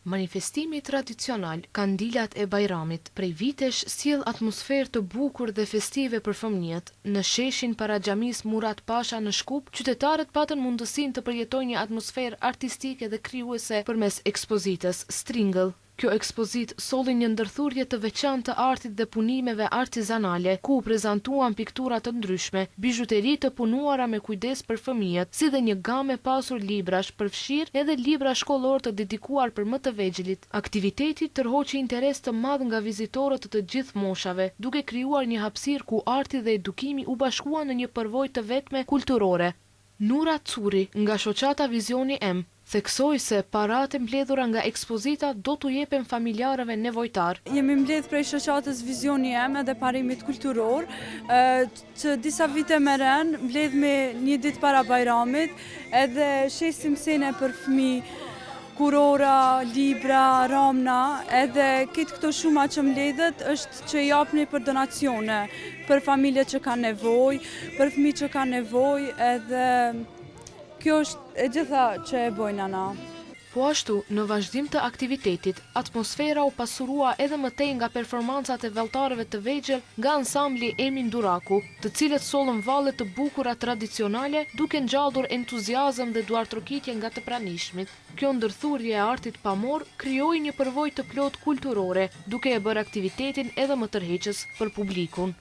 Manifestimi tradicional Kandilat e Bajramit prej vitesh sjell atmosferë të bukur dhe festive për fëmijët. Në sheshin para xhamis Murat Pasha në Shkup, qytetarët patën mundësinë të përjetojnë një atmosferë artistike dhe krijuese përmes ekspozitës Stringëll. Kjo ekspozit solli një ndërthurje të veçantë të artit dhe punimeve artizanale, ku prezantuan piktura të ndryshme, bizhuteri të punuara me kujdes për fëmijët, si dhe një gamë e pasur librash, përfshirë edhe libra shkollor të dedikuar për më të vegjilit. Aktiviteti tërhoqi interes të madh nga vizitorët të gjithë moshave, duke krijuar një hapësirë ku arti dhe edukimi u bashkuan në një përvojë të vetme kulturore. Nura Curi, nga shoqata Vizioni M, theksoi se paratë mbledhura nga ekspozita do t'u jepen familjarëve nevojtar. Jemi mbledh prej shoqatës Vizioni M edhe parimit kulturor, që disa vite më rën mbledh me një ditë para Bajramit, edhe shesim sene për fëmijë, kurora, libra, ramna, edhe këtë këto shuma që mbledhet është që japni për donacione, për familje që kanë nevojë, për fëmijë që kanë nevojë, edhe kjo është e gjitha që e bojnë ana. Po ashtu, në vazhdim të aktivitetit, atmosfera u pasurua edhe më tej nga performancat e valltarëve të vegjël nga ansambli Emin Duraku, të cilët sollën valle të bukura tradicionale, duke ngjallur entuziazëm dhe duartrokitje nga të pranishmit. Kjo ndërthurje e artit pamor krijoi një përvojë të plot kulturore, duke e bërë aktivitetin edhe më tërheqës për publikun.